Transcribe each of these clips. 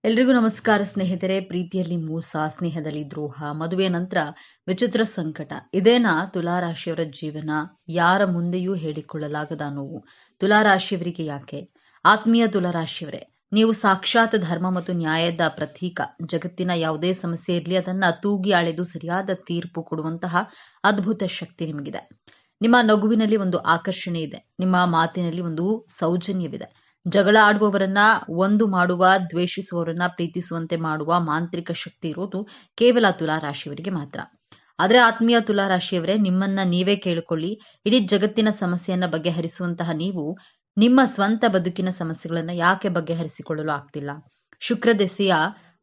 ಎಲ್ರಿಗೂ ನಮಸ್ಕಾರ ಸ್ನೇಹಿತರೆ. ಪ್ರೀತಿಯಲ್ಲಿ ಮೋಸ, ಸ್ನೇಹದಲ್ಲಿ ದ್ರೋಹ, ಮದುವೆ ನಂತರ ವಿಚಿತ್ರ ಸಂಕಟ, ಇದೇನಾ ತುಲಾರಾಶಿಯವರ ಜೀವನ? ಯಾರ ಮುಂದೆಯೂ ಹೇಳಿಕೊಳ್ಳಲಾಗದ ನೋವು ತುಲಾರಾಶಿಯವರಿಗೆ ಯಾಕೆ? ಆತ್ಮೀಯ ತುಲಾರಾಶಿಯವರೇ, ನೀವು ಸಾಕ್ಷಾತ್ ಧರ್ಮ ಮತ್ತು ನ್ಯಾಯದ ಪ್ರತೀಕ. ಜಗತ್ತಿನ ಯಾವುದೇ ಸಮಸ್ಯೆ ಇರಲಿ, ಅದನ್ನ ತೂಗಿ ಅಳೆದು ಸರಿಯಾದ ತೀರ್ಪು ಕೊಡುವಂತಹ ಅದ್ಭುತ ಶಕ್ತಿ ನಿಮಗಿದೆ. ನಿಮ್ಮ ನಗುವಿನಲ್ಲಿ ಒಂದು ಆಕರ್ಷಣೆ ಇದೆ, ನಿಮ್ಮ ಮಾತಿನಲ್ಲಿ ಒಂದು ಸೌಜನ್ಯವಿದೆ. ಜಗಳ ಆಡುವವರನ್ನ ಒಂದು ಮಾಡುವ, ದ್ವೇಷಿಸುವವರನ್ನ ಪ್ರೀತಿಸುವಂತೆ ಮಾಡುವ ಮಾಂತ್ರಿಕ ಶಕ್ತಿ ಇರೋದು ಕೇವಲ ತುಲಾರಾಶಿಯವರಿಗೆ ಮಾತ್ರ. ಆದ್ರೆ ಆತ್ಮೀಯ ತುಲಾರಾಶಿಯವರೇ, ನಿಮ್ಮನ್ನ ನೀವೇ ಕೇಳಿಕೊಳ್ಳಿ. ಇಡೀ ಜಗತ್ತಿನ ಸಮಸ್ಯೆಯನ್ನ ಬಗೆಹರಿಸುವಂತಹ ನೀವು ನಿಮ್ಮ ಸ್ವಂತ ಬದುಕಿನ ಸಮಸ್ಯೆಗಳನ್ನ ಯಾಕೆ ಬಗೆಹರಿಸಿಕೊಳ್ಳಲು ಆಗ್ತಿಲ್ಲ? ಶುಕ್ರ ದೆಸೆಯ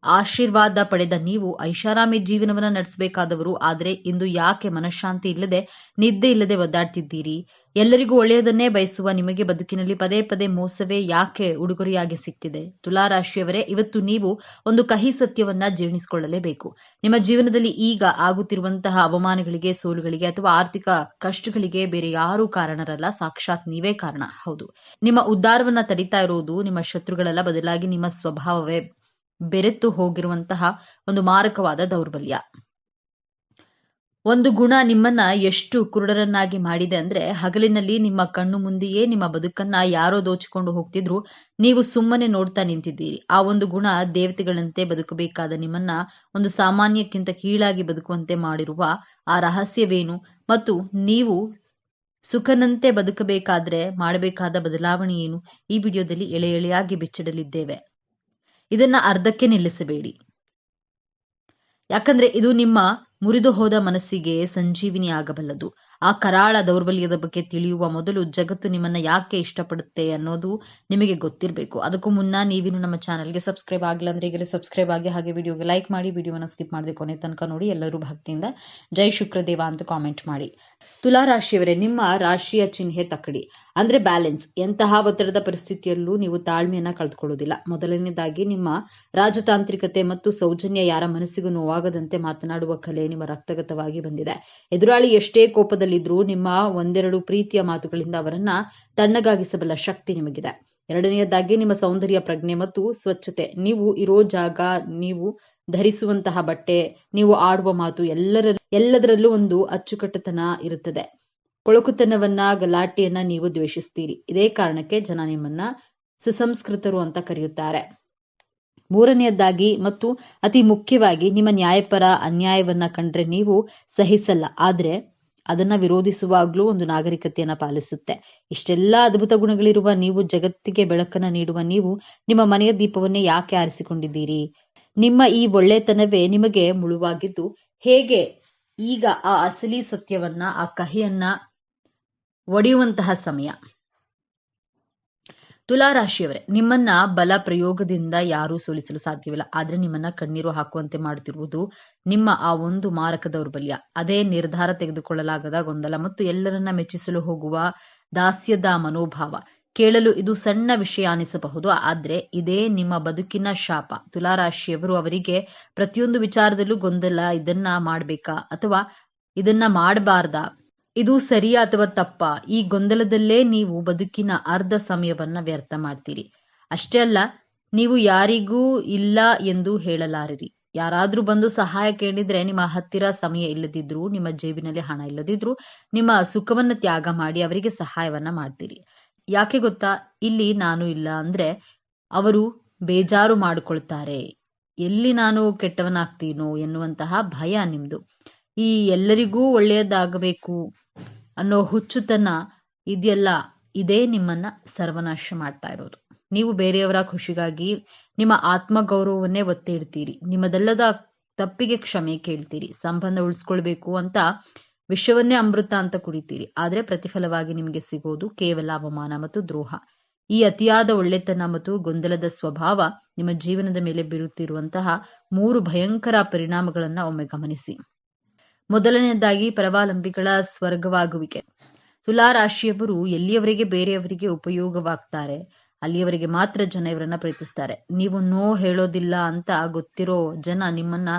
ಆಶೀರ್ವಾದ ಪಡೆದ ನೀವು ಐಷಾರಾಮಿ ಜೀವನವನ್ನ ನಡೆಸಬೇಕಾದವರು, ಆದ್ರೆ ಇಂದು ಯಾಕೆ ಮನಃಶಾಂತಿ ಇಲ್ಲದೆ, ನಿದ್ದೆ ಇಲ್ಲದೆ ಒದ್ದಾಡ್ತಿದ್ದೀರಿ? ಎಲ್ಲರಿಗೂ ಒಳ್ಳೆಯದನ್ನೇ ಬಯಸುವ ನಿಮಗೆ ಬದುಕಿನಲ್ಲಿ ಪದೇ ಪದೇ ಮೋಸವೇ ಯಾಕೆ ಉಡುಗೊರೆಯಾಗಿ ಸಿಗ್ತಿದೆ? ತುಲಾರಾಶಿಯವರೇ, ಇವತ್ತು ನೀವು ಒಂದು ಕಹಿ ಸತ್ಯವನ್ನ ಜೀರ್ಣಿಸಿಕೊಳ್ಳಲೇಬೇಕು. ನಿಮ್ಮ ಜೀವನದಲ್ಲಿ ಈಗ ಆಗುತ್ತಿರುವಂತಹ ಅವಮಾನಗಳಿಗೆ, ಸೋಲುಗಳಿಗೆ ಅಥವಾ ಆರ್ಥಿಕ ಕಷ್ಟಗಳಿಗೆ ಬೇರೆ ಯಾರೂ ಕಾರಣರಲ್ಲ, ಸಾಕ್ಷಾತ್ ನೀವೇ ಕಾರಣ. ಹೌದು, ನಿಮ್ಮ ಉದ್ಧಾರವನ್ನ ತಡಿತಾ ಇರೋದು ನಿಮ್ಮ ಶತ್ರುಗಳಲ್ಲ, ಬದಲಾಗಿ ನಿಮ್ಮ ಸ್ವಭಾವವೇ ಬೆರೆತು ಹೋಗಿರುವಂತಹ ಒಂದು ಮಾರಕವಾದ ದೌರ್ಬಲ್ಯ. ಒಂದು ಗುಣ ನಿಮ್ಮನ್ನ ಎಷ್ಟು ಕುರುಡರನ್ನಾಗಿ ಮಾಡಿದೆ ಅಂದ್ರೆ, ಹಗಲಿನಲ್ಲಿ ನಿಮ್ಮ ಕಣ್ಣು ಮುಂದೆಯೇ ನಿಮ್ಮ ಬದುಕನ್ನ ಯಾರೋ ದೋಚಿಕೊಂಡು ಹೋಗ್ತಿದ್ರು, ನೀವು ಸುಮ್ಮನೆ ನೋಡ್ತಾ ನಿಂತಿದ್ದೀರಿ. ಆ ಒಂದು ಗುಣ ದೇವತೆಗಳಂತೆ ಬದುಕಬೇಕಾದ ನಿಮ್ಮನ್ನ ಒಂದು ಸಾಮಾನ್ಯಕ್ಕಿಂತ ಕೀಳಾಗಿ ಬದುಕುವಂತೆ ಮಾಡಿರುವ ಆ ರಹಸ್ಯವೇನು? ಮತ್ತು ನೀವು ಸುಖನಂತೆ ಬದುಕಬೇಕಾದ್ರೆ ಮಾಡಬೇಕಾದ ಬದಲಾವಣೆ ಏನು? ಈ ವಿಡಿಯೋದಲ್ಲಿ ಎಳೆ ಎಳೆಯಾಗಿ ಬಿಚ್ಚಿಡಲಿದ್ದೇವೆ. ಇದನ್ನ ಅರ್ಧಕ್ಕೆ ನಿಲ್ಲಿಸಬೇಡಿ, ಯಾಕಂದ್ರೆ ಇದು ನಿಮ್ಮ ಮುರಿದು ಹೋದ ಮನಸ್ಸಿಗೆ ಸಂಜೀವಿನಿ ಆಗಬಲ್ಲದು. ಆ ಕರಾಳ ದೌರ್ಬಲ್ಯದ ಬಗ್ಗೆ ತಿಳಿಯುವ ಮೊದಲು ಜಗತ್ತು ನಿಮ್ಮನ್ನ ಯಾಕೆ ಇಷ್ಟಪಡುತ್ತೆ ಅನ್ನೋದು ನಿಮಗೆ ಗೊತ್ತಿರಬೇಕು. ಅದಕ್ಕೂ ಮುನ್ನ ನೀವಿನ್ನು ನಮ್ಮ ಚಾನಲ್ಗೆ ಸಬ್ಸ್ಕ್ರೈಬ್ ಆಗಿಲ್ಲ ಅಂದ್ರೆ ಈಗಲೇ ಸಬ್ಸ್ಕ್ರೈಬ್ ಆಗಿ, ಹಾಗೆ ವಿಡಿಯೋಗೆ ಲೈಕ್ ಮಾಡಿ, ವಿಡಿಯೋನ ಸ್ಕಿಪ್ ಮಾಡದೆ ಕೊನೆ ತನಕ ನೋಡಿ. ಎಲ್ಲರೂ ಭಕ್ತಿಯಿಂದ ಜೈ ಶುಕ್ರದೇವ ಅಂತ ಕಾಮೆಂಟ್ ಮಾಡಿ. ತುಲಾರಾಶಿಯವರೇ, ನಿಮ್ಮ ರಾಶಿಯ ಚಿಹ್ನೆ ತಕ್ಕಡಿ ಅಂದ್ರೆ ಬ್ಯಾಲೆನ್ಸ್. ಎಂತಹ ಒತ್ತಡದ ಪರಿಸ್ಥಿತಿಯಲ್ಲೂ ನೀವು ತಾಳ್ಮೆಯನ್ನ ಕಳೆದುಕೊಳ್ಳುವುದಿಲ್ಲ. ಮೊದಲನೇದಾಗಿ ನಿಮ್ಮ ರಾಜತಾಂತ್ರಿಕತೆ ಮತ್ತು ಸೌಜನ್ಯ. ಯಾರ ಮನಸ್ಸಿಗೂ ನೋವಾಗದಂತೆ ಮಾತನಾಡುವ ಕಲೆ ನಿಮ್ಮ ರಕ್ತಗತವಾಗಿ ಬಂದಿದೆ. ಎದುರಾಳಿ ಎಷ್ಟೇ ಕೋಪದಲ್ಲಿದ್ರೂ ನಿಮ್ಮ ಒಂದೆರಡು ಪ್ರೀತಿಯ ಮಾತುಗಳಿಂದ ಅವರನ್ನ ತಣ್ಣಗಾಗಿಸಬಲ್ಲ ಶಕ್ತಿ ನಿಮಗಿದೆ. ಎರಡನೆಯದಾಗಿ ನಿಮ್ಮ ಸೌಂದರ್ಯ, ಪ್ರಜ್ಞೆ ಮತ್ತು ಸ್ವಚ್ಛತೆ. ನೀವು ಇರೋ ಜಾಗ, ನೀವು ಧರಿಸುವಂತಹ ಬಟ್ಟೆ, ನೀವು ಆಡುವ ಮಾತು, ಎಲ್ಲದರಲ್ಲೂ ಒಂದು ಅಚ್ಚುಕಟ್ಟುತನ ಇರುತ್ತದೆ. ಕೊಳಕುತನವನ್ನ, ಗಲಾಟೆಯನ್ನ ನೀವು ದ್ವೇಷಿಸ್ತೀರಿ. ಇದೇ ಕಾರಣಕ್ಕೆ ಜನ ನಿಮ್ಮನ್ನ ಸುಸಂಸ್ಕೃತರು ಅಂತ ಕರೆಯುತ್ತಾರೆ. ಮೂರನೆಯದಾಗಿ ಮತ್ತು ಅತಿ ಮುಖ್ಯವಾಗಿ, ನಿಮ್ಮ ನ್ಯಾಯಪರ ಅನ್ಯಾಯವನ್ನ ಕಂಡ್ರೆ ನೀವು ಸಹಿಸಲ್ಲ, ಆದ್ರೆ ಅದನ್ನ ವಿರೋಧಿಸುವಾಗ್ಲೂ ಒಂದು ನಾಗರಿಕತೆಯನ್ನ ಪಾಲಿಸುತ್ತೆ. ಇಷ್ಟೆಲ್ಲಾ ಅದ್ಭುತ ಗುಣಗಳಿರುವ ನೀವು, ಜಗತ್ತಿಗೆ ಬೆಳಕನ್ನ ನೀಡುವ ನೀವು, ನಿಮ್ಮ ಮನೆಯ ದೀಪವನ್ನೇ ಯಾಕೆ ಆರಿಸಿಕೊಂಡಿದ್ದೀರಿ? ನಿಮ್ಮ ಈ ಒಳ್ಳೆತನವೇ ನಿಮಗೆ ಮುಳುವಾಗಿದ್ದು ಹೇಗೆ ಈಗ ಆ ಅಸಲಿ ಸತ್ಯವನ್ನ, ಆ ಕಹಿಯನ್ನ ಒಡೆಯುವಂತಹ ಸಮಯ. ತುಲಾರಾಶಿಯವರೇ, ನಿಮ್ಮನ್ನ ಬಲ ಪ್ರಯೋಗದಿಂದ ಯಾರೂ ಸೋಲಿಸಲು ಸಾಧ್ಯವಿಲ್ಲ. ಆದ್ರೆ ನಿಮ್ಮನ್ನ ಕಣ್ಣೀರು ಹಾಕುವಂತೆ ಮಾಡುತ್ತಿರುವುದು ನಿಮ್ಮ ಆ ಒಂದು ಮಾರಕ ದೌರ್ಬಲ್ಯ. ಅದೇ ನಿರ್ಧಾರ ತೆಗೆದುಕೊಳ್ಳಲಾಗದ ಗೊಂದಲ ಮತ್ತು ಎಲ್ಲರನ್ನ ಮೆಚ್ಚಿಸಲು ಹೋಗುವ ದಾಸ್ಯದ ಮನೋಭಾವ. ಕೇಳಲು ಇದು ಸಣ್ಣ ವಿಷಯ ಅನಿಸಬಹುದು, ಆದ್ರೆ ಇದೇ ನಿಮ್ಮ ಬದುಕಿನ ಶಾಪ. ತುಲಾರಾಶಿಯವರು, ಅವರಿಗೆ ಪ್ರತಿಯೊಂದು ವಿಚಾರದಲ್ಲೂ ಗೊಂದಲ. ಇದನ್ನ ಮಾಡ್ಬೇಕಾ ಅಥವಾ ಇದನ್ನ ಮಾಡಬಾರ್ದಾ? ಇದು ಸರಿಯಾ ಅಥವಾ ತಪ್ಪಾ? ಈ ಗೊಂದಲದಲ್ಲೇ ನೀವು ಬದುಕಿನ ಅರ್ಧ ಸಮಯವನ್ನ ವ್ಯರ್ಥ ಮಾಡ್ತೀರಿ. ಅಷ್ಟೇ ಅಲ್ಲ, ನೀವು ಯಾರಿಗೂ ಇಲ್ಲ ಎಂದು ಹೇಳಲಾರಿರಿ. ಯಾರಾದ್ರೂ ಬಂದು ಸಹಾಯ ಕೇಳಿದ್ರೆ ನಿಮ್ಮ ಹತ್ತಿರ ಸಮಯ ಇಲ್ಲದಿದ್ರು, ನಿಮ್ಮ ಜೇಬಿನಲ್ಲಿ ಹಣ ಇಲ್ಲದಿದ್ರು, ನಿಮ್ಮ ಸುಖವನ್ನ ತ್ಯಾಗ ಮಾಡಿ ಅವರಿಗೆ ಸಹಾಯವನ್ನ ಮಾಡ್ತೀರಿ. ಯಾಕೆ ಗೊತ್ತಾ? ಇಲ್ಲಿ ನಾನು ಇಲ್ಲ ಅಂದ್ರೆ ಅವರು ಬೇಜಾರು ಮಾಡಿಕೊಳ್ತಾರೆ, ಎಲ್ಲಿ ನಾನು ಕೆಟ್ಟವನಾಗ್ತೀನೋ ಎನ್ನುವಂತಹ ಭಯ ನಿಮ್ದು. ಈ ಎಲ್ಲರಿಗೂ ಒಳ್ಳೆಯದಾಗಬೇಕು ಅನ್ನೋ ಹುಚ್ಚುತನ ಇದೆಯಲ್ಲ, ಇದೇ ನಿಮ್ಮನ್ನ ಸರ್ವನಾಶ ಮಾಡ್ತಾ ಇರೋದು. ನೀವು ಬೇರೆಯವರ ಖುಷಿಗಾಗಿ ನಿಮ್ಮ ಆತ್ಮಗೌರವವನ್ನೇ ಒತ್ತಿ ಇಡ್ತೀರಿ. ನಿಮ್ಮದಲ್ಲದ ತಪ್ಪಿಗೆ ಕ್ಷಮೆ ಕೇಳ್ತೀರಿ. ಸಂಬಂಧ ಉಳಿಸ್ಕೊಳ್ಬೇಕು ಅಂತ ವಿಷವನ್ನೇ ಅಮೃತ ಅಂತ ಕುಡಿತೀರಿ. ಆದ್ರೆ ಪ್ರತಿಫಲವಾಗಿ ನಿಮಗೆ ಸಿಗೋದು ಕೇವಲ ಅವಮಾನ ಮತ್ತು ದ್ರೋಹ. ಈ ಅತಿಯಾದ ಒಳ್ಳೆತನ ಮತ್ತು ಗೊಂದಲದ ಸ್ವಭಾವ ನಿಮ್ಮ ಜೀವನದ ಮೇಲೆ ಬೀರುತ್ತಿರುವಂತಹ 3 ಭಯಂಕರ ಪರಿಣಾಮಗಳನ್ನ ಒಮ್ಮೆ ಗಮನಿಸಿ. ಮೊದಲನೆಯದಾಗಿ, ಪರಾವಲಂಬಿಗಳ ಸ್ವರ್ಗವಾಗುವಿಕೆ. ತುಲಾರಾಶಿಯವರು ಎಲ್ಲಿಯವರೆಗೆ ಬೇರೆಯವರಿಗೆ ಉಪಯೋಗವಾಗ್ತಾರೆ ಅಲ್ಲಿಯವರೆಗೆ ಮಾತ್ರ ಜನ ಇವರನ್ನ ಪ್ರೀತಿಸ್ತಾರೆ. ನೀವು ನೋ ಹೇಳೋದಿಲ್ಲ ಅಂತ ಗೊತ್ತಿರೋ ಜನ ನಿಮ್ಮನ್ನ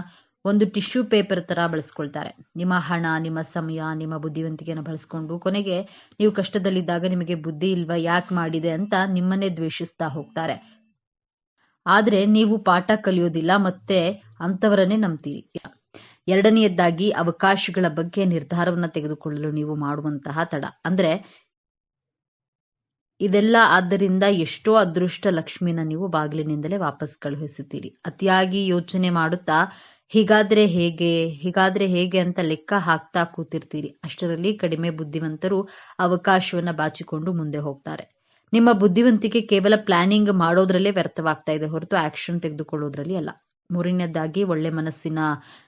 ಒಂದು ಟಿಶ್ಯೂ ಪೇಪರ್ ತರ ಬಳಸ್ಕೊಳ್ತಾರೆ. ನಿಮ್ಮ ಹಣ, ನಿಮ್ಮ ಸಮಯ, ನಿಮ್ಮ ಬುದ್ಧಿವಂತಿಕೆಯನ್ನು ಬಳಸ್ಕೊಂಡು ಕೊನೆಗೆ ನೀವು ಕಷ್ಟದಲ್ಲಿದ್ದಾಗ ನಿಮಗೆ ಬುದ್ಧಿ ಇಲ್ವಾ, ಯಾಕೆ ಮಾಡಿದೆ ಅಂತ ನಿಮ್ಮನ್ನೇ ದ್ವೇಷಿಸ್ತಾ ಹೋಗ್ತಾರೆ. ಆದ್ರೆ ನೀವು ಪಾಠ ಕಲಿಯೋದಿಲ್ಲ, ಮತ್ತೆ ಅಂತವರನ್ನೇ ನಂಬ್ತೀರಿ. ಎರಡನೆಯದಾಗಿ ಅವಕಾಶಗಳ ಬಗ್ಗೆ ನಿರ್ಧಾರವನ್ನ ತೆಗೆದುಕೊಳ್ಳಲು ನೀವು ಮಾಡುವಂತಹ ತಡ. ಅಂದ್ರೆ ಇದೆಲ್ಲ ಆದ್ದರಿಂದ ಎಷ್ಟೋ ಅದೃಷ್ಟ ಲಕ್ಷ್ಮಿನ ನೀವು ಬಾಗಿಲಿನಿಂದಲೇ ವಾಪಸ್ ಕಳುಹಿಸುತ್ತೀರಿ. ಅತಿಯಾಗಿ ಯೋಚನೆ ಮಾಡುತ್ತಾ ಹೀಗಾದ್ರೆ ಹೇಗೆ ಅಂತ ಲೆಕ್ಕ ಹಾಕ್ತಾ ಕೂತಿರ್ತೀರಿ. ಅಷ್ಟರಲ್ಲಿ ಕಡಿಮೆ ಬುದ್ಧಿವಂತರು ಅವಕಾಶವನ್ನ ಬಾಚಿಕೊಂಡು ಮುಂದೆ ಹೋಗ್ತಾರೆ. ನಿಮ್ಮ ಬುದ್ಧಿವಂತಿಕೆ ಕೇವಲ ಪ್ಲಾನಿಂಗ್ ಮಾಡೋದ್ರಲ್ಲೇ ವ್ಯರ್ಥವಾಗ್ತಾ ಇದೆ ಹೊರತು ಆಕ್ಷನ್ ತೆಗೆದುಕೊಳ್ಳೋದ್ರಲ್ಲಿ ಅಲ್ಲ. ಮೂರನೇದಾಗಿ ಒಳ್ಳೆ ಮನಸ್ಸಿನ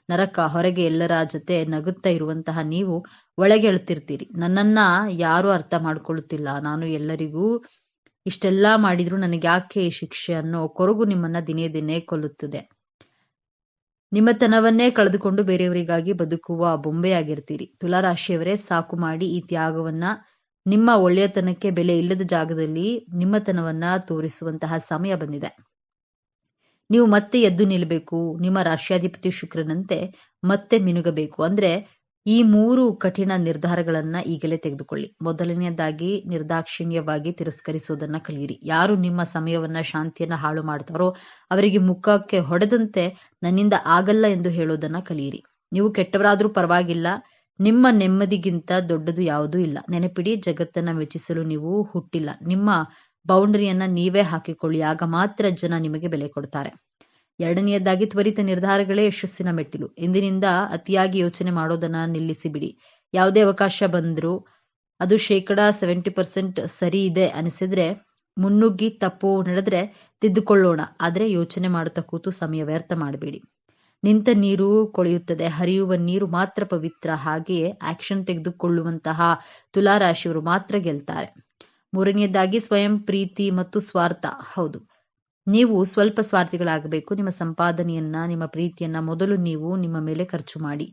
ನರಕ. ಹೊರಗೆ ಎಲ್ಲರ ಜೊತೆ ನಗುತ್ತಾ ಇರುವಂತಹ ನೀವು ಒಳಗೆ ಅಳ್ತಿರ್ತೀರಿ, ನನ್ನನ್ನ ಯಾರು ಅರ್ಥ ಮಾಡ್ಕೊಳ್ಳುತ್ತಿಲ್ಲ, ನಾನು ಎಲ್ಲರಿಗೂ ಇಷ್ಟೆಲ್ಲಾ ಮಾಡಿದ್ರು ನನಗೆ ಯಾಕೆ ಈ ಶಿಕ್ಷೆ ಅನ್ನೋ ಕೊರಗು ನಿಮ್ಮನ್ನ ದಿನೇ ದಿನೇ ಕೊಲ್ಲುತ್ತದೆ. ನಿಮ್ಮತನವನ್ನೇ ಕಳೆದುಕೊಂಡು ಬೇರೆಯವರಿಗಾಗಿ ಬದುಕುವ ಬೊಂಬೆಯಾಗಿರ್ತೀರಿ. ತುಲಾರಾಶಿಯವರೇ, ಸಾಕು ಮಾಡಿ ಈ ತ್ಯಾಗವನ್ನ. ನಿಮ್ಮ ಒಳ್ಳೆಯತನಕ್ಕೆ ಬೆಲೆ ಇಲ್ಲದ ಜಾಗದಲ್ಲಿ ನಿಮ್ಮತನವನ್ನ ತೋರಿಸುವಂತಹ ಸಮಯ ಬಂದಿದೆ. ನೀವು ಮತ್ತೆ ಎದ್ದು ನಿಲ್ಲಬೇಕು. ನಿಮ್ಮ ರಾಶ್ಯಾಧಿಪತಿ ಶುಕ್ರನಂತೆ ಮತ್ತೆ ಮಿನುಗಬೇಕು. ಅಂದ್ರೆ ಈ 3 ಕಠಿಣ ನಿರ್ಧಾರಗಳನ್ನ ಈಗಲೇ ತೆಗೆದುಕೊಳ್ಳಿ. ಮೊದಲನೆಯದಾಗಿ ನಿರ್ದಾಕ್ಷಿಣ್ಯವಾಗಿ ತಿರಸ್ಕರಿಸೋದನ್ನ ಕಲಿಯಿರಿ. ಯಾರು ನಿಮ್ಮ ಸಮಯವನ್ನ ಶಾಂತಿಯನ್ನ ಹಾಳು ಮಾಡ್ತಾರೋ ಅವರಿಗೆ ಮುಖಕ್ಕೆ ಹೊಡೆದಂತೆ ನನ್ನಿಂದ ಆಗಲ್ಲ ಎಂದು ಹೇಳೋದನ್ನ ಕಲಿಯಿರಿ. ನೀವು ಕೆಟ್ಟವರಾದ್ರೂ ಪರವಾಗಿಲ್ಲ, ನಿಮ್ಮ ನೆಮ್ಮದಿಗಿಂತ ದೊಡ್ಡದು ಯಾವುದೂ ಇಲ್ಲ. ನೆನಪಿಡಿ, ಜಗತ್ತನ್ನ ಮೆಚ್ಚಿಸಲು ನೀವು ಹುಟ್ಟಿಲ್ಲ. ನಿಮ್ಮ ಬೌಂಡರಿಯನ್ನ ನೀವೇ ಹಾಕಿಕೊಳ್ಳಿ, ಆಗ ಮಾತ್ರ ಜನ ನಿಮಗೆ ಬೆಲೆ ಕೊಡ್ತಾರೆ. ಎರಡನೆಯದಾಗಿ ತ್ವರಿತ ನಿರ್ಧಾರಗಳೇ ಯಶಸ್ಸಿನ ಮೆಟ್ಟಿಲು. ಇಂದಿನಿಂದ ಅತಿಯಾಗಿ ಯೋಚನೆ ಮಾಡೋದನ್ನ ನಿಲ್ಲಿಸಿ ಬಿಡಿ. ಯಾವುದೇ ಅವಕಾಶ ಬಂದ್ರೂ ಅದು 70% ಸರಿ ಇದೆ ಅನಿಸಿದ್ರೆ ಮುನ್ನುಗ್ಗಿ, ತಪ್ಪು ನಡೆದ್ರೆ ತಿದ್ದುಕೊಳ್ಳೋಣ. ಆದ್ರೆ ಯೋಚನೆ ಮಾಡುತ್ತಾ ಕೂತು ಸಮಯ ವ್ಯರ್ಥ ಮಾಡಬೇಡಿ. ನಿಂತ ನೀರು ಕೊಳೆಯುತ್ತದೆ, ಹರಿಯುವ ನೀರು ಮಾತ್ರ ಪವಿತ್ರ. ಹಾಗೆಯೇ ಆಕ್ಷನ್ ತೆಗೆದುಕೊಳ್ಳುವಂತಹ ತುಲಾರಾಶಿಯವರು ಮಾತ್ರ ಗೆಲ್ತಾರೆ. ಮೂರನೆಯದಾಗಿ ಸ್ವಯಂ ಪ್ರೀತಿ ಮತ್ತು ಸ್ವಾರ್ಥ. ಹೌದು, ನೀವು ಸ್ವಲ್ಪ ಸ್ವಾರ್ಥಿಗಳಾಗಬೇಕು. ನಿಮ್ಮ ಸಂಪಾದನೆಯನ್ನ, ನಿಮ್ಮ ಪ್ರೀತಿಯನ್ನ ಮೊದಲು ನೀವು ನಿಮ್ಮ ಮೇಲೆ ಖರ್ಚು ಮಾಡಿ.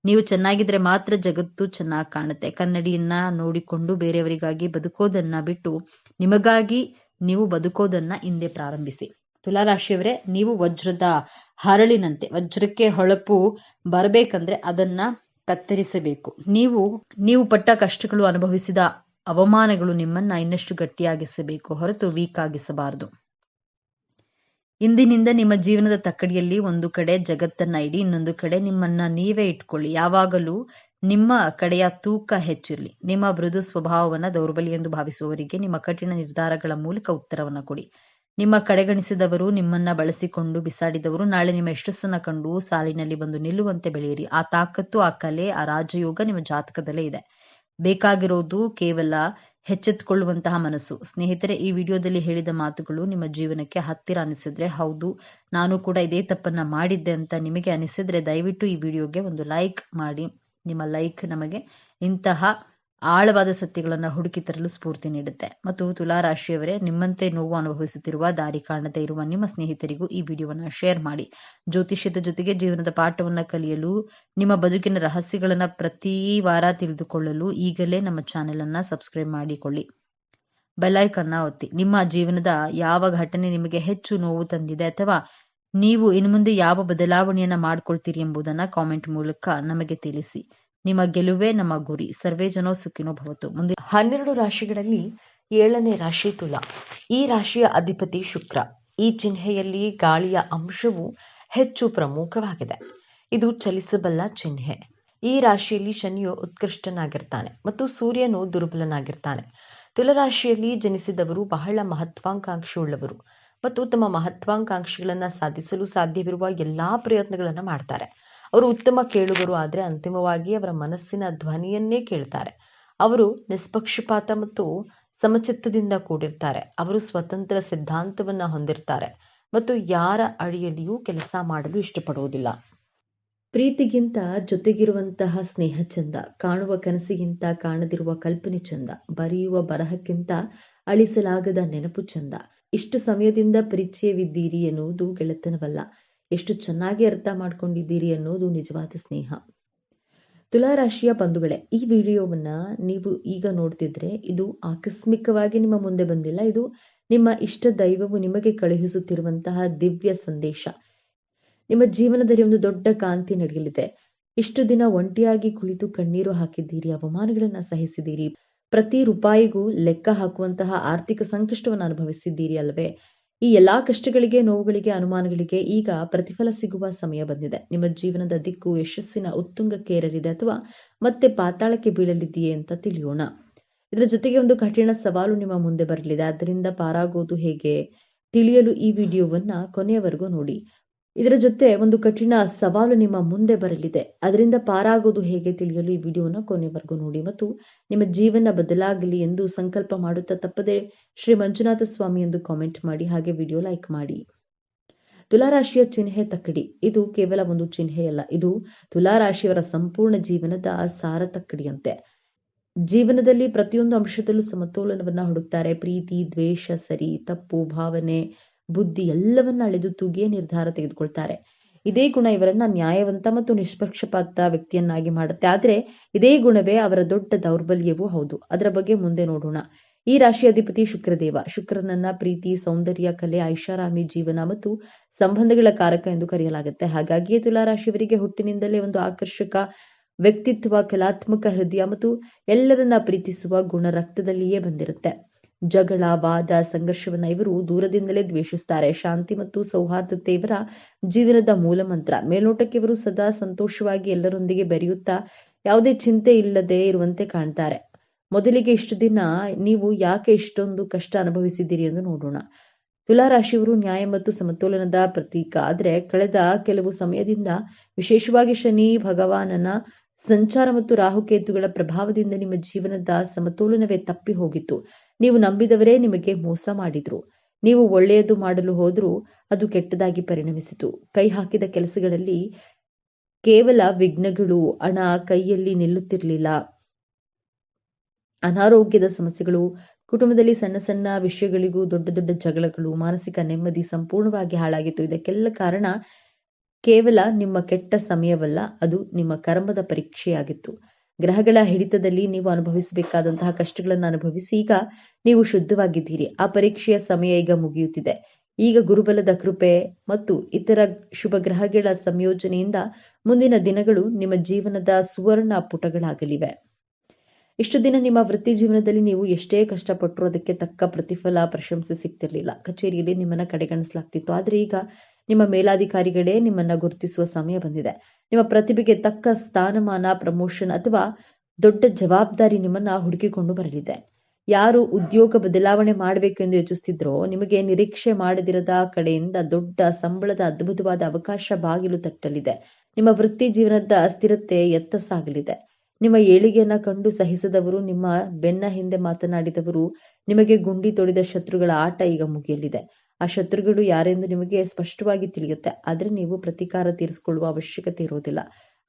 ನೀವು ಚೆನ್ನಾಗಿದ್ರೆ ಮಾತ್ರ ಜಗತ್ತು ಚೆನ್ನಾಗಿ ಕಾಣುತ್ತೆ. ಕನ್ನಡಿಯನ್ನ ನೋಡಿಕೊಂಡು ಬೇರೆಯವರಿಗಾಗಿ ಬದುಕೋದನ್ನ ಬಿಟ್ಟು ನಿಮಗಾಗಿ ನೀವು ಬದುಕೋದನ್ನ ಹಿಂದೆ ಪ್ರಾರಂಭಿಸಿ. ತುಲಾರಾಶಿಯವರೇ, ನೀವು ವಜ್ರದ ಹರಳಿನಂತೆ. ವಜ್ರಕ್ಕೆ ಹೊಳಪು ಬರಬೇಕಂದ್ರೆ ಅದನ್ನ ಕತ್ತರಿಸಬೇಕು. ನೀವು ಪಟ್ಟ ಕಷ್ಟಗಳು, ಅನುಭವಿಸಿದ ಅವಮಾನಗಳು ನಿಮ್ಮನ್ನ ಇನ್ನಷ್ಟು ಗಟ್ಟಿಯಾಗಿಸಬೇಕು ಹೊರತು ವೀಕ್ ಆಗಿಸಬಾರದು. ಇಂದಿನಿಂದ ನಿಮ್ಮ ಜೀವನದ ತಕ್ಕಡಿಯಲ್ಲಿ ಒಂದು ಕಡೆ ಜಗತ್ತನ್ನ ಇಡಿ, ಇನ್ನೊಂದು ಕಡೆ ನಿಮ್ಮನ್ನ ನೀವೇ ಇಟ್ಕೊಳ್ಳಿ. ಯಾವಾಗಲೂ ನಿಮ್ಮ ಕಡೆಯ ತೂಕ ಹೆಚ್ಚಿರಲಿ. ನಿಮ್ಮ ಮೃದು ಸ್ವಭಾವವನ್ನ ದೌರ್ಬಲ್ಯ ಎಂದು ಭಾವಿಸುವವರಿಗೆ ನಿಮ್ಮ ಕಠಿಣ ನಿರ್ಧಾರಗಳ ಮೂಲಕ ಉತ್ತರವನ್ನ ಕೊಡಿ. ನಿಮ್ಮ ಕಡೆಗಣಿಸಿದವರು, ನಿಮ್ಮನ್ನ ಬಳಸಿಕೊಂಡು ಬಿಸಾಡಿದವರು ನಾಳೆ ನಿಮ್ಮ ಯಶಸ್ಸನ್ನ ಕಂಡು ಸಾಲಿನಲ್ಲಿ ಬಂದು ನಿಲ್ಲುವಂತೆ ಬೆಳೆಯಿರಿ. ಆ ತಾಕತ್ತು, ಆ ಕಲೆ, ಆ ರಾಜಯೋಗ ನಿಮ್ಮ ಜಾತಕದಲ್ಲೇ ಇದೆ. ಬೇಕಾಗಿರೋದು ಕೇವಲ ಎಚ್ಚೆತ್ತುಕೊಳ್ಳುವಂತಹ ಮನಸ್ಸು. ಸ್ನೇಹಿತರೆ, ಈ ವಿಡಿಯೋದಲ್ಲಿ ಹೇಳಿದ ಮಾತುಗಳು ನಿಮ್ಮ ಜೀವನಕ್ಕೆ ಹತ್ತಿರ ಅನಿಸಿದ್ರೆ, ಹೌದು ನಾನು ಕೂಡ ಇದೇ ತಪ್ಪನ್ನ ಮಾಡಿದ್ದೆ ಅಂತ ನಿಮಗೆ ಅನಿಸಿದ್ರೆ ದಯವಿಟ್ಟು ಈ ವಿಡಿಯೋಗೆ ಒಂದು ಲೈಕ್ ಮಾಡಿ. ನಿಮ್ಮ ಲೈಕ್ ನಮಗೆ ಇಂತಹ ಆಳವಾದ ಸತ್ಯಗಳನ್ನು ಹುಡುಕಿ ತರಲು ಸ್ಫೂರ್ತಿ ನೀಡುತ್ತೆ. ಮತ್ತು ತುಲಾರಾಶಿಯವರೇ, ನಿಮ್ಮಂತೆ ನೋವು ಅನುಭವಿಸುತ್ತಿರುವ, ದಾರಿ ಕಾಣದೇ ಇರುವ ನಿಮ್ಮ ಸ್ನೇಹಿತರಿಗೂ ಈ ವಿಡಿಯೋವನ್ನ ಶೇರ್ ಮಾಡಿ. ಜ್ಯೋತಿಷ್ಯದ ಜೊತೆಗೆ ಜೀವನದ ಪಾಠವನ್ನ ಕಲಿಯಲು, ನಿಮ್ಮ ಬದುಕಿನ ರಹಸ್ಯಗಳನ್ನ ಪ್ರತಿ ವಾರ ತಿಳಿದುಕೊಳ್ಳಲು ಈಗಲೇ ನಮ್ಮ ಚಾನೆಲ್ ಅನ್ನ ಸಬ್ಸ್ಕ್ರೈಬ್ ಮಾಡಿಕೊಳ್ಳಿ. ಬೆಲ್ ಐಕಾನ್ ಅನ್ನ ಒತ್ತಿ. ನಿಮ್ಮ ಜೀವನದ ಯಾವ ಘಟನೆ ನಿಮಗೆ ಹೆಚ್ಚು ನೋವು ತಂದಿದೆ ಅಥವಾ ನೀವು ಇನ್ನು ಮುಂದೆ ಯಾವ ಬದಲಾವಣೆಯನ್ನ ಮಾಡ್ಕೊಳ್ತೀರಿ ಎಂಬುದನ್ನ ಕಾಮೆಂಟ್ ಮೂಲಕ ನಮಗೆ ತಿಳಿಸಿ. ನಿಮ್ಮ ಗೆಲುವೇ ನಮ್ಮ ಗುರಿ. ಸರ್ವೇ ಜನೋ ಸುಖಿನೋ ಭವತು. ಮುಂದೆ 12 ರಾಶಿಗಳಲ್ಲಿ 7ನೇ ರಾಶಿ ತುಲಾ. ಈ ರಾಶಿಯ ಅಧಿಪತಿ ಶುಕ್ರ. ಈ ಚಿಹ್ನೆಯಲ್ಲಿ ಗಾಳಿಯ ಅಂಶವು ಹೆಚ್ಚು ಪ್ರಮುಖವಾಗಿದೆ. ಇದು ಚಲಿಸಬಲ್ಲ ಚಿಹ್ನೆ. ಈ ರಾಶಿಯಲ್ಲಿ ಶನಿಯು ಉತ್ಕೃಷ್ಟನಾಗಿರ್ತಾನೆ ಮತ್ತು ಸೂರ್ಯನು ದುರ್ಬಲನಾಗಿರ್ತಾನೆ. ತುಲಾರಾಶಿಯಲ್ಲಿ ಜನಿಸಿದವರು ಬಹಳ ಮಹತ್ವಾಕಾಂಕ್ಷೆಯುಳ್ಳವರು ಮತ್ತು ತಮ್ಮ ಮಹತ್ವಾಕಾಂಕ್ಷೆಗಳನ್ನು ಸಾಧಿಸಲು ಸಾಧ್ಯವಿರುವ ಎಲ್ಲಾ ಪ್ರಯತ್ನಗಳನ್ನು ಮಾಡ್ತಾರೆ. ಅವರು ಉತ್ತಮ ಕೇಳುಗರು, ಆದರೆ ಅಂತಿಮವಾಗಿ ಅವರ ಮನಸ್ಸಿನ ಧ್ವನಿಯನ್ನೇ ಕೇಳ್ತಾರೆ. ಅವರು ನಿಷ್ಪಕ್ಷಪಾತ ಮತ್ತು ಸಮಚಿತ್ತದಿಂದ ಕೂಡಿರ್ತಾರೆ. ಅವರು ಸ್ವತಂತ್ರ ಸಿದ್ಧಾಂತವನ್ನ ಹೊಂದಿರ್ತಾರೆ ಮತ್ತು ಯಾರ ಅಡಿಯಲ್ಲಿಯೂ ಕೆಲಸ ಮಾಡಲು ಇಷ್ಟಪಡುವುದಿಲ್ಲ. ಪ್ರೀತಿಗಿಂತ ಜೊತೆಗಿರುವಂತಹ ಸ್ನೇಹ ಚಂದ, ಕಾಣುವ ಕನಸಿಗಿಂತ ಕಾಣದಿರುವ ಕಲ್ಪನೆ ಚಂದ, ಬರೆಯುವ ಬರಹಕ್ಕಿಂತ ಅಳಿಸಲಾಗದ ನೆನಪು ಚಂದ. ಇಷ್ಟು ಸಮಯದಿಂದ ಪರಿಚಯವಿದ್ದೀರಿ ಎನ್ನುವುದು ಗೆಳೆತನವಲ್ಲ, ಎಷ್ಟು ಚೆನ್ನಾಗಿ ಅರ್ಥ ಮಾಡ್ಕೊಂಡಿದ್ದೀರಿ ಅನ್ನೋದು ನಿಜವಾದ ಸ್ನೇಹ. ತುಲಾರಾಶಿಯ ಬಂಧುಗಳೇ, ಈ ವಿಡಿಯೋವನ್ನ ನೀವು ಈಗ ನೋಡ್ತಿದ್ರೆ ಇದು ಆಕಸ್ಮಿಕವಾಗಿ ನಿಮ್ಮ ಮುಂದೆ ಬಂದಿಲ್ಲ. ಇದು ನಿಮ್ಮ ಇಷ್ಟ ದೈವವು ನಿಮಗೆ ಕಳುಹಿಸುತ್ತಿರುವಂತಹ ದಿವ್ಯ ಸಂದೇಶ. ನಿಮ್ಮ ಜೀವನದಲ್ಲಿ ಒಂದು ದೊಡ್ಡ ಕಾಂತಿ ನಡೆಯಲಿದೆ. ಇಷ್ಟು ದಿನ ಒಂಟಿಯಾಗಿ ಕುಳಿತು ಕಣ್ಣೀರು ಹಾಕಿದ್ದೀರಿ, ಅವಮಾನಗಳನ್ನ ಸಹಿಸಿದ್ದೀರಿ, ಪ್ರತಿ ರೂಪಾಯಿಗೂ ಲೆಕ್ಕ ಹಾಕುವಂತಹ ಆರ್ಥಿಕ ಸಂಕಷ್ಟವನ್ನು ಅನುಭವಿಸಿದ್ದೀರಿ ಅಲ್ವೇ? ಈ ಎಲ್ಲಾ ಕಷ್ಟಗಳಿಗೆ, ನೋವುಗಳಿಗೆ, ಅನುಮಾನಗಳಿಗೆ ಈಗ ಪ್ರತಿಫಲ ಸಿಗುವ ಸಮಯ ಬಂದಿದೆ. ನಿಮ್ಮ ಜೀವನದ ದಿಕ್ಕು ಯಶಸ್ಸಿನ ಉತ್ತುಂಗಕ್ಕೆ ಏರಲಿದೆ ಅಥವಾ ಮತ್ತೆ ಪಾತಾಳಕ್ಕೆ ಬೀಳಲಿದೆಯೇ ಅಂತ ತಿಳಿಯೋಣ. ಇದರ ಜೊತೆಗೆ ಒಂದು ಕಠಿಣ ಸವಾಲು ನಿಮ್ಮ ಮುಂದೆ ಬರಲಿದೆ. ಅದರಿಂದ ಪಾರಾಗೋದು ಹೇಗೆ ತಿಳಿಯಲು ಈ ವಿಡಿಯೋವನ್ನ ಕೊನೆಯವರೆಗೂ ನೋಡಿ. ಇದರ ಜೊತೆ ಒಂದು ಕಠಿಣ ಸವಾಲು ನಿಮ್ಮ ಮುಂದೆ ಬರಲಿದೆ. ಅದರಿಂದ ಪಾರಾಗೋದು ಹೇಗೆ ತಿಳಿಯಲು ಈ ವಿಡಿಯೋನ ಕೊನೆಯವರೆಗೂ ನೋಡಿ ಮತ್ತು ನಿಮ್ಮ ಜೀವನ ಬದಲಾಗಲಿ ಎಂದು ಸಂಕಲ್ಪ ಮಾಡುತ್ತಾ ತಪ್ಪದೆ ಶ್ರೀ ಮಂಜುನಾಥ ಸ್ವಾಮಿ ಎಂದು ಕಾಮೆಂಟ್ ಮಾಡಿ, ಹಾಗೆ ವಿಡಿಯೋ ಲೈಕ್ ಮಾಡಿ. ತುಲಾರಾಶಿಯ ಚಿಹ್ನೆ ತಕ್ಕಡಿ. ಇದು ಕೇವಲ ಒಂದು ಚಿಹ್ನೆಯಲ್ಲ, ಇದು ತುಲಾರಾಶಿಯವರ ಸಂಪೂರ್ಣ ಜೀವನದ ಸಾರ ತಕ್ಕಡಿಯಂತೆ. ಜೀವನದಲ್ಲಿ ಪ್ರತಿಯೊಂದು ಅಂಶದಲ್ಲೂ ಸಮತೋಲನವನ್ನ ಹುಡುಕ್ತಾರೆ. ಪ್ರೀತಿ, ದ್ವೇಷ, ಸರಿ, ತಪ್ಪು, ಭಾವನೆ, ಬುದ್ಧಿ ಎಲ್ಲವನ್ನ ಅಳೆದು ತೂಗಿಯೇ ನಿರ್ಧಾರ ತೆಗೆದುಕೊಳ್ತಾರೆ. ಇದೇ ಗುಣ ಇವರನ್ನ ನ್ಯಾಯವಂತ ಮತ್ತು ನಿಷ್ಪಕ್ಷಪಾತ ವ್ಯಕ್ತಿಯನ್ನಾಗಿ ಮಾಡುತ್ತೆ. ಆದರೆ ಇದೇ ಗುಣವೇ ಅವರ ದೊಡ್ಡ ದೌರ್ಬಲ್ಯವೂ ಹೌದು. ಅದರ ಬಗ್ಗೆ ಮುಂದೆ ನೋಡೋಣ. ಈ ರಾಶಿಯ ಅಧಿಪತಿ ಶುಕ್ರದೇವ. ಶುಕ್ರನನ್ನ ಪ್ರೀತಿ, ಸೌಂದರ್ಯ, ಕಲೆ, ಐಷಾರಾಮಿ ಜೀವನ ಮತ್ತು ಸಂಬಂಧಗಳ ಕಾರಕ ಎಂದು ಕರೆಯಲಾಗುತ್ತೆ. ಹಾಗಾಗಿಯೇ ತುಲಾರಾಶಿಯವರಿಗೆ ಹುಟ್ಟಿನಿಂದಲೇ ಒಂದು ಆಕರ್ಷಕ ವ್ಯಕ್ತಿತ್ವ, ಕಲಾತ್ಮಕ ಹೃದಯ ಮತ್ತು ಎಲ್ಲರನ್ನ ಪ್ರೀತಿಸುವ ಗುಣ ರಕ್ತದಲ್ಲಿಯೇ ಬಂದಿರುತ್ತೆ. ಜಗಳ, ವಾದ, ಸಂಘರ್ಷವನ್ನ ಇವರು ದೂರದಿಂದಲೇ ದ್ವೇಷಿಸ್ತಾರೆ. ಶಾಂತಿ ಮತ್ತು ಸೌಹಾರ್ದತೆ ಇವರ ಜೀವನದ ಮೂಲ ಮಂತ್ರ. ಮೇಲ್ನೋಟಕ್ಕೆ ಇವರು ಸದಾ ಸಂತೋಷವಾಗಿ ಎಲ್ಲರೊಂದಿಗೆ ಬೆರೆಯುತ್ತಾ ಯಾವುದೇ ಚಿಂತೆ ಇಲ್ಲದೆ ಇರುವಂತೆ ಕಾಣ್ತಾರೆ. ಮೊದಲಿಗೆ ಇಷ್ಟು ದಿನ ನೀವು ಯಾಕೆ ಇಷ್ಟೊಂದು ಕಷ್ಟ ಅನುಭವಿಸಿದ್ದೀರಿ ಎಂದು ನೋಡೋಣ. ತುಲಾರಾಶಿಯವರು ನ್ಯಾಯ ಮತ್ತು ಸಮತೋಲನದ ಪ್ರತೀಕ. ಆದರೆ ಕಳೆದ ಕೆಲವು ಸಮಯದಿಂದ ವಿಶೇಷವಾಗಿ ಶನಿ ಭಗವಾನನ ಸಂಚಾರ ಮತ್ತು ರಾಹುಕೇತುಗಳ ಪ್ರಭಾವದಿಂದ ನಿಮ್ಮ ಜೀವನದ ಸಮತೋಲನವೇ ತಪ್ಪಿ ಹೋಗಿತ್ತು. ನೀವು ನಂಬಿದವರೇ ನಿಮಗೆ ಮೋಸ ಮಾಡಿದ್ರು. ನೀವು ಒಳ್ಳೆಯದು ಮಾಡಲು ಹೋದ್ರೂ ಅದು ಕೆಟ್ಟದಾಗಿ ಪರಿಣಮಿಸಿತು. ಕೈ ಹಾಕಿದ ಕೆಲಸಗಳಲ್ಲಿ ಕೇವಲ ವಿಘ್ನಗಳು, ಹಣ ಕೈಯಲ್ಲಿ ನಿಲ್ಲುತ್ತಿರಲಿಲ್ಲ, ಅನಾರೋಗ್ಯದ ಸಮಸ್ಯೆಗಳು, ಕುಟುಂಬದಲ್ಲಿ ಸಣ್ಣ ಸಣ್ಣ ವಿಷಯಗಳಿಗೂ ದೊಡ್ಡ ದೊಡ್ಡ ಜಗಳಗಳು, ಮಾನಸಿಕ ನೆಮ್ಮದಿ ಸಂಪೂರ್ಣವಾಗಿ ಹಾಳಾಗಿತ್ತು. ಇದಕ್ಕೆಲ್ಲ ಕಾರಣ ಕೇವಲ ನಿಮ್ಮ ಕೆಟ್ಟ ಸಮಯವಲ್ಲ, ಅದು ನಿಮ್ಮ ಕರ್ಮದ ಪರೀಕ್ಷೆಯಾಗಿತ್ತು. ಗ್ರಹಗಳ ಹಿಡಿತದಲ್ಲಿ ನೀವು ಅನುಭವಿಸಬೇಕಾದಂತಹ ಕಷ್ಟಗಳನ್ನು ಅನುಭವಿಸಿ ಈಗ ನೀವು ಶುದ್ಧವಾಗಿದ್ದೀರಿ. ಆ ಪರೀಕ್ಷೆಯ ಸಮಯ ಈಗ ಮುಗಿಯುತ್ತಿದೆ. ಈಗ ಗುರುಬಲದ ಕೃಪೆ ಮತ್ತು ಇತರ ಶುಭ ಗ್ರಹಗಳ ಸಂಯೋಜನೆಯಿಂದ ಮುಂದಿನ ದಿನಗಳು ನಿಮ್ಮ ಜೀವನದ ಸುವರ್ಣ ಪುಟಗಳಾಗಲಿವೆ. ಇಷ್ಟು ದಿನ ನಿಮ್ಮ ವೃತ್ತಿ ಜೀವನದಲ್ಲಿ ನೀವು ಎಷ್ಟೇ ಕಷ್ಟಪಟ್ಟರೂ ಅದಕ್ಕೆ ತಕ್ಕ ಪ್ರತಿಫಲ, ಪ್ರಶಂಸೆ ಸಿಗ್ತಿರ್ಲಿಲ್ಲ. ಕಚೇರಿಯಲ್ಲಿ ನಿಮ್ಮನ್ನ ಕಡೆಗಣಿಸಲಾಗ್ತಿತ್ತು. ಆದರೆ ಈಗ ನಿಮ್ಮ ಮೇಲಾಧಿಕಾರಿಗಳೇ ನಿಮ್ಮನ್ನ ಗುರುತಿಸುವ ಸಮಯ ಬಂದಿದೆ. ನಿಮ್ಮ ಪ್ರತಿಭೆಗೆ ತಕ್ಕ ಸ್ಥಾನಮಾನ, ಪ್ರಮೋಷನ್ ಅಥವಾ ದೊಡ್ಡ ಜವಾಬ್ದಾರಿ ನಿಮ್ಮನ್ನ ಹುಡುಕಿಕೊಂಡು ಬರಲಿದೆ. ಯಾರು ಉದ್ಯೋಗ ಬದಲಾವಣೆ ಮಾಡಬೇಕು ಎಂದು ಯೋಚಿಸ್ತಿದ್ರೋ ನಿಮಗೆ ನಿರೀಕ್ಷೆ ಮಾಡದಿರದ ಕಡೆಯಿಂದ ದೊಡ್ಡ ಸಂಬಳದ ಅದ್ಭುತವಾದ ಅವಕಾಶ ಬಾಗಿಲು ತಟ್ಟಲಿದೆ. ನಿಮ್ಮ ವೃತ್ತಿ ಜೀವನದ ಸ್ಥಿರತೆ ಎತ್ತ ಸಾಗಲಿದೆ. ನಿಮ್ಮ ಏಳಿಗೆಯನ್ನ ಕಂಡು ಸಹಿಸದವರು, ನಿಮ್ಮ ಬೆನ್ನ ಹಿಂದೆ ಮಾತನಾಡಿದವರು, ನಿಮಗೆ ಗುಂಡಿ ತೊಡಿದ ಶತ್ರುಗಳ ಆಟ ಈಗ ಮುಗಿಯಲಿದೆ. ಆ ಶತ್ರುಗಳು ಯಾರೆಂದು ನಿಮಗೆ ಸ್ಪಷ್ಟವಾಗಿ ತಿಳಿಯುತ್ತೆ. ಆದರೆ ನೀವು ಪ್ರತೀಕಾರ ತೀರಿಸಿಕೊಳ್ಳುವ ಅವಶ್ಯಕತೆ ಇರೋದಿಲ್ಲ.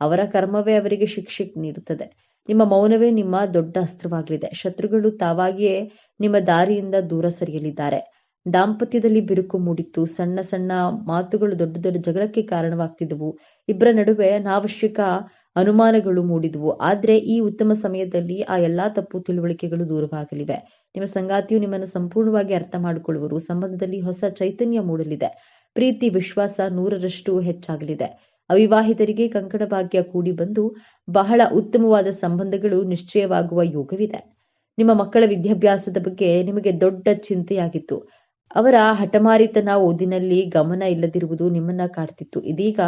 ಅವರ ಕರ್ಮವೇ ಅವರಿಗೆ ಶಿಕ್ಷೆ ನೀಡುತ್ತದೆ. ನಿಮ್ಮ ಮೌನವೇ ನಿಮ್ಮ ದೊಡ್ಡ ಅಸ್ತ್ರವಾಗಲಿದೆ. ಶತ್ರುಗಳು ತಾವಾಗಿಯೇ ನಿಮ್ಮ ದಾರಿಯಿಂದ ದೂರ ಸರಿಯಲಿದ್ದಾರೆ. ದಾಂಪತ್ಯದಲ್ಲಿ ಬಿರುಕು ಮೂಡಿತ್ತು. ಸಣ್ಣ ಸಣ್ಣ ಮಾತುಗಳು ದೊಡ್ಡ ದೊಡ್ಡ ಜಗಳಕ್ಕೆ ಕಾರಣವಾಗ್ತಿದ್ದವು. ಇಬ್ಬರ ನಡುವೆ ಅನಾವಶ್ಯಕ ಅನುಮಾನಗಳು ಮೂಡಿದವು. ಆದರೆ ಈ ಉತ್ತಮ ಸಮಯದಲ್ಲಿ ಆ ಎಲ್ಲಾ ತಪ್ಪು ತಿಳುವಳಿಕೆಗಳು ದೂರವಾಗಲಿವೆ. ನಿಮ್ಮ ಸಂಗಾತಿಯು ನಿಮ್ಮನ್ನು ಸಂಪೂರ್ಣವಾಗಿ ಅರ್ಥ ಮಾಡಿಕೊಳ್ಳುವರು. ಸಂಬಂಧದಲ್ಲಿ ಹೊಸ ಚೈತನ್ಯ ಮೂಡಲಿದೆ. ಪ್ರೀತಿ, ವಿಶ್ವಾಸ 100ರಷ್ಟು ಹೆಚ್ಚಾಗಲಿದೆ. ಅವಿವಾಹಿತರಿಗೆ ಕಂಕಣ ಭಾಗ್ಯ ಕೂಡಿ ಬಂದು ಬಹಳ ಉತ್ತಮವಾದ ಸಂಬಂಧಗಳು ನಿಶ್ಚಯವಾಗುವ ಯೋಗವಿದೆ. ನಿಮ್ಮ ಮಕ್ಕಳ ವಿದ್ಯಾಭ್ಯಾಸದ ಬಗ್ಗೆ ನಿಮಗೆ ದೊಡ್ಡ ಚಿಂತೆಯಾಗಿತ್ತು. ಅವರ ಹಠಮಾರಿತನ, ಓದಿನಲ್ಲಿ ಗಮನ ಇಲ್ಲದಿರುವುದು ನಿಮ್ಮನ್ನ ಕಾಡ್ತಿತ್ತು. ಇದೀಗ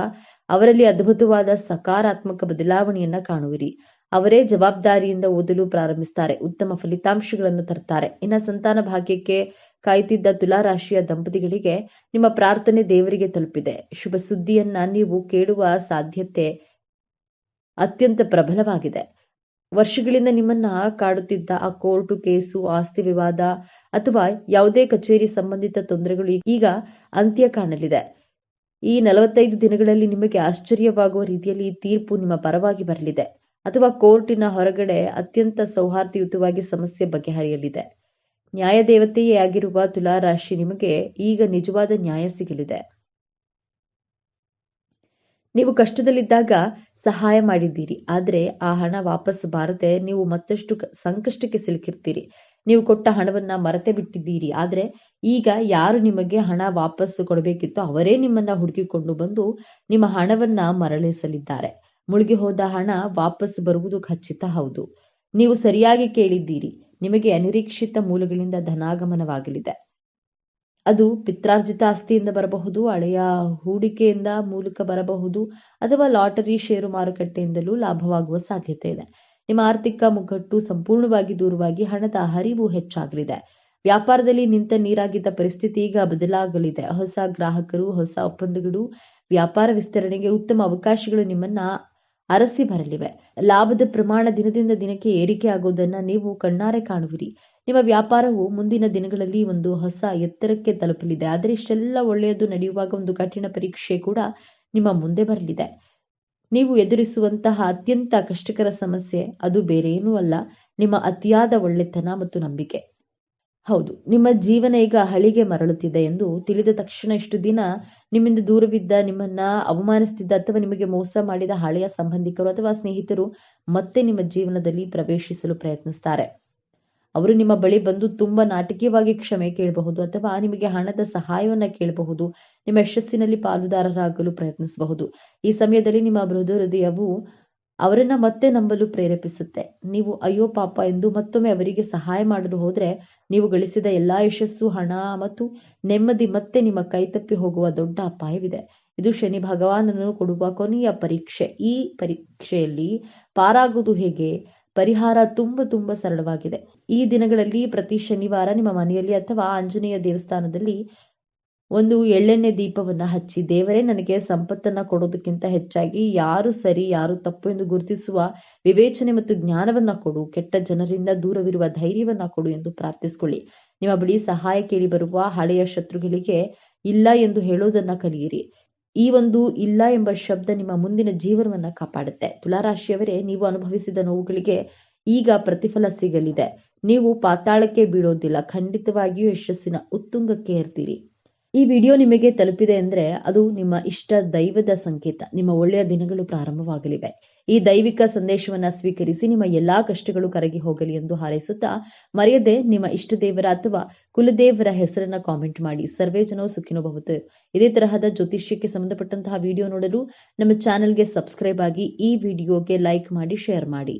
ಅವರಲ್ಲಿ ಅದ್ಭುತವಾದ ಸಕಾರಾತ್ಮಕ ಬದಲಾವಣೆಯನ್ನ ಕಾಣುವಿರಿ. ಅವರೇ ಜವಾಬ್ದಾರಿಯಿಂದ ಓದಲು ಪ್ರಾರಂಭಿಸ್ತಾರೆ. ಉತ್ತಮ ಫಲಿತಾಂಶಗಳನ್ನು ತರ್ತಾರೆ. ಇನ್ನು ಸಂತಾನ ಭಾಗ್ಯಕ್ಕೆ ಕಾಯ್ತಿದ್ದ ತುಲಾರಾಶಿಯ ದಂಪತಿಗಳಿಗೆ ನಿಮ್ಮ ಪ್ರಾರ್ಥನೆ ದೇವರಿಗೆ ತಲುಪಿದೆ. ಶುಭ ಸುದ್ದಿಯನ್ನ ನೀವು ಕೇಳುವ ಸಾಧ್ಯತೆ ಅತ್ಯಂತ ಪ್ರಬಲವಾಗಿದೆ. ವರ್ಷಗಳಿಂದ ನಿಮ್ಮನ್ನ ಕಾಡುತ್ತಿದ್ದ ಆ ಕೋರ್ಟು ಕೇಸು, ಆಸ್ತಿ ವಿವಾದ ಅಥವಾ ಯಾವುದೇ ಕಚೇರಿ ಸಂಬಂಧಿತ ತೊಂದರೆಗಳು ಈಗ ಅಂತ್ಯ ಕಾಣಲಿದೆ. ಈ 45 ದಿನಗಳಲ್ಲಿ ನಿಮಗೆ ಆಶ್ಚರ್ಯವಾಗುವ ರೀತಿಯಲ್ಲಿ ಈ ತೀರ್ಪು ನಿಮ್ಮ ಪರವಾಗಿ ಬರಲಿದೆ. ಅಥವಾ ಕೋರ್ಟಿನ ಹೊರಗಡೆ ಅತ್ಯಂತ ಸೌಹಾರ್ದಯುತವಾಗಿ ಸಮಸ್ಯೆ ಬಗೆಹರಿಯಲಿದೆ. ನ್ಯಾಯದೇವತೆಯೇ ಆಗಿರುವ ತುಲಾರಾಶಿ ನಿಮಗೆ ಈಗ ನಿಜವಾದ ನ್ಯಾಯ ಸಿಗಲಿದೆ. ನೀವು ಕಷ್ಟದಲ್ಲಿದ್ದಾಗ ಸಹಾಯ ಮಾಡಿದ್ದೀರಿ. ಆದರೆ ಆ ಹಣ ವಾಪಸ್ ಬಾರದೆ ನೀವು ಮತ್ತಷ್ಟು ಸಂಕಷ್ಟಕ್ಕೆ ಸಿಲುಕಿರ್ತೀರಿ. ನೀವು ಕೊಟ್ಟ ಹಣವನ್ನ ಮರೆತೇ ಬಿಟ್ಟಿದ್ದೀರಿ. ಆದರೆ ಈಗ ಯಾರು ನಿಮಗೆ ಹಣ ವಾಪಸ್ಸು ಕೊಡಬೇಕಿತ್ತೋ ಅವರೇ ನಿಮ್ಮನ್ನ ಹುಡುಕಿಕೊಂಡು ಬಂದು ನಿಮ್ಮ ಹಣವನ್ನ ಮರಳಿಸಲಿದ್ದಾರೆ. ಮುಳುಗಿ ಹೋದ ಹಣ ವಾಪಸ್ ಬರುವುದು ಖಚಿತ. ಹೌದು, ನೀವು ಸರಿಯಾಗಿ ಕೇಳಿದ್ದೀರಿ. ನಿಮಗೆ ಅನಿರೀಕ್ಷಿತ ಮೂಲಗಳಿಂದ ಧನಾಗಮನವಾಗಲಿದೆ. ಅದು ಪಿತ್ರಾರ್ಜಿತ ಆಸ್ತಿಯಿಂದ ಬರಬಹುದು, ಹಳೆಯ ಹೂಡಿಕೆಯಿಂದ ಮೂಲಕ ಬರಬಹುದು, ಅಥವಾ ಲಾಟರಿ, ಷೇರು ಮಾರುಕಟ್ಟೆಯಿಂದಲೂ ಲಾಭವಾಗುವ ಸಾಧ್ಯತೆ ಇದೆ. ನಿಮ್ಮ ಆರ್ಥಿಕ ಮುಗ್ಗಟ್ಟು ಸಂಪೂರ್ಣವಾಗಿ ದೂರವಾಗಿ ಹಣದ ಹರಿವು ಹೆಚ್ಚಾಗಲಿದೆ. ವ್ಯಾಪಾರದಲ್ಲಿ ನಿಂತ ನೀರಾಗಿದ್ದ ಪರಿಸ್ಥಿತಿ ಈಗ ಬದಲಾಗಲಿದೆ. ಹೊಸ ಗ್ರಾಹಕರು, ಹೊಸ ಒಪ್ಪಂದಗಳು, ವ್ಯಾಪಾರ ವಿಸ್ತರಣೆಗೆ ಉತ್ತಮ ಅವಕಾಶಗಳು ನಿಮ್ಮನ್ನ ಅರಸಿ ಬರಲಿವೆ. ಲಾಭದ ಪ್ರಮಾಣ ದಿನದಿಂದ ದಿನಕ್ಕೆ ಏರಿಕೆ ಆಗೋದನ್ನ ನೀವು ಕಣ್ಣಾರೆ ಕಾಣುವಿರಿ. ನಿಮ್ಮ ವ್ಯಾಪಾರವು ಮುಂದಿನ ದಿನಗಳಲ್ಲಿ ಒಂದು ಹೊಸ ಎತ್ತರಕ್ಕೆ ತಲುಪಲಿದೆ. ಆದರೆ ಇಷ್ಟೆಲ್ಲ ಒಳ್ಳೆಯದು ನಡೆಯುವಾಗ ಒಂದು ಕಠಿಣ ಪರೀಕ್ಷೆ ಕೂಡ ನಿಮ್ಮ ಮುಂದೆ ಬರಲಿದೆ. ನೀವು ಎದುರಿಸುವಂತಹ ಅತ್ಯಂತ ಕಷ್ಟಕರ ಸಮಸ್ಯೆ ಅದು ಬೇರೇನೂ ಅಲ್ಲ, ನಿಮ್ಮ ಅತಿಯಾದ ಒಳ್ಳೆತನ ಮತ್ತು ನಂಬಿಕೆ. ಹೌದು, ನಿಮ್ಮ ಜೀವನ ಈಗ ಹಳಿಗೆ ಮರಳುತ್ತಿದೆ ಎಂದು ತಿಳಿದ ತಕ್ಷಣ ಇಷ್ಟು ದಿನ ನಿಮ್ಮಿಂದ ದೂರವಿದ್ದ, ನಿಮ್ಮನ್ನ ಅವಮಾನಿಸುತ್ತಿದ್ದ ಅಥವಾ ನಿಮಗೆ ಮೋಸ ಮಾಡಿದ ಹಳೆಯ ಸಂಬಂಧಿಕರು ಅಥವಾ ಸ್ನೇಹಿತರು ಮತ್ತೆ ನಿಮ್ಮ ಜೀವನದಲ್ಲಿ ಪ್ರವೇಶಿಸಲು ಪ್ರಯತ್ನಿಸ್ತಾರೆ. ಅವರು ನಿಮ್ಮ ಬಳಿ ಬಂದು ತುಂಬಾ ನಾಟಕೀಯವಾಗಿ ಕ್ಷಮೆ ಕೇಳಬಹುದು ಅಥವಾ ನಿಮಗೆ ಹಣದ ಸಹಾಯವನ್ನ ಕೇಳಬಹುದು. ನಿಮ್ಮ ಯಶಸ್ಸಿನಲ್ಲಿ ಪಾಲುದಾರರಾಗಲು ಪ್ರಯತ್ನಿಸಬಹುದು. ಈ ಸಮಯದಲ್ಲಿ ನಿಮ್ಮ ಮೃದು ಹೃದಯವು ಅವರನ್ನ ಮತ್ತೆ ನಂಬಲು ಪ್ರೇರೇಪಿಸುತ್ತೆ. ನೀವು ಅಯ್ಯೋ ಪಾಪ ಎಂದು ಮತ್ತೊಮ್ಮೆ ಅವರಿಗೆ ಸಹಾಯ ಮಾಡಲು ಹೋದ್ರೆ ನೀವು ಗಳಿಸಿದ ಎಲ್ಲಾ ಯಶಸ್ಸು, ಹಣ ಮತ್ತು ನೆಮ್ಮದಿ ಮತ್ತೆ ನಿಮ್ಮ ಕೈತಪ್ಪಿ ಹೋಗುವ ದೊಡ್ಡ ಅಪಾಯವಿದೆ. ಇದು ಶನಿ ಭಗವಾನನು ಕೊಡುವ ಕೊನೆಯ ಪರೀಕ್ಷೆ. ಈ ಪರೀಕ್ಷೆಯಲ್ಲಿ ಪಾರಾಗುವುದು ಹೇಗೆ? ಪರಿಹಾರ ತುಂಬಾ ಸರಳವಾಗಿದೆ. ಈ ದಿನಗಳಲ್ಲಿ ಪ್ರತಿ ಶನಿವಾರ ನಿಮ್ಮ ಮನೆಯಲ್ಲಿ ಅಥವಾ ಆಂಜನೇಯ ದೇವಸ್ಥಾನದಲ್ಲಿ ಒಂದು ಎಳ್ಳೆಣ್ಣೆ ದೀಪವನ್ನ ಹಚ್ಚಿ, ದೇವರೇ ನನಗೆ ಸಂಪತ್ತನ್ನ ಕೊಡೋದಕ್ಕಿಂತ ಹೆಚ್ಚಾಗಿ ಯಾರು ಸರಿ ಯಾರು ತಪ್ಪು ಎಂದು ಗುರುತಿಸುವ ವಿವೇಚನೆ ಮತ್ತು ಜ್ಞಾನವನ್ನ ಕೊಡು, ಕೆಟ್ಟ ಜನರಿಂದ ದೂರವಿರುವ ಧೈರ್ಯವನ್ನ ಕೊಡು ಎಂದು ಪ್ರಾರ್ಥಿಸಿಕೊಳ್ಳಿ. ನಿಮ್ಮ ಬಳಿ ಸಹಾಯ ಕೇಳಿ ಬರುವ ಹಳೆಯ ಶತ್ರುಗಳಿಗೆ ಇಲ್ಲ ಎಂದು ಹೇಳೋದನ್ನ ಕಲಿಯಿರಿ. ಈ ಒಂದು ಇಲ್ಲ ಎಂಬ ಶಬ್ದ ನಿಮ್ಮ ಮುಂದಿನ ಜೀವನವನ್ನ ಕಾಪಾಡುತ್ತೆ. ತುಲಾರಾಶಿಯವರೇ, ನೀವು ಅನುಭವಿಸಿದ ನೋವುಗಳಿಗೆ ಈಗ ಪ್ರತಿಫಲ ಸಿಗಲಿದೆ. ನೀವು ಪಾತಾಳಕ್ಕೆ ಬೀಳೋದಿಲ್ಲ, ಖಂಡಿತವಾಗಿಯೂ ಯಶಸ್ಸಿನ ಉತ್ತುಂಗಕ್ಕೆ ಏರ್ತೀರಿ. ಈ ವಿಡಿಯೋ ನಿಮಗೆ ತಲುಪಿದೆ ಅಂದ್ರೆ ಅದು ನಿಮ್ಮ ಇಷ್ಟ ದೈವದ ಸಂಕೇತ. ನಿಮ್ಮ ಒಳ್ಳೆಯ ದಿನಗಳು ಪ್ರಾರಂಭವಾಗಲಿವೆ. ಈ ದೈವಿಕ ಸಂದೇಶವನ್ನ ಸ್ವೀಕರಿಸಿ ನಿಮ್ಮ ಎಲ್ಲಾ ಕಷ್ಟಗಳು ಕರಗಿ ಹೋಗಲಿ ಎಂದು ಹಾರೈಸುತ್ತಾ, ಮರೆಯದೆ ನಿಮ್ಮ ಇಷ್ಟ ದೇವರ ಅಥವಾ ಕುಲದೇವರ ಹೆಸರನ್ನ ಕಾಮೆಂಟ್ ಮಾಡಿ. ಸರ್ವೇ ಜನೋ ಸುಖಿನೋ ಭವಂತು. ಇದೇ ತರಹದ ಜ್ಯೋತಿಷ್ಯಕ್ಕೆ ಸಂಬಂಧಪಟ್ಟಂತಹ ವಿಡಿಯೋ ನೋಡಲು ನಮ್ಮ ಚಾನೆಲ್ಗೆ ಸಬ್ಸ್ಕ್ರೈಬ್ ಆಗಿ, ಈ ವಿಡಿಯೋಗೆ ಲೈಕ್ ಮಾಡಿ, ಶೇರ್ ಮಾಡಿ.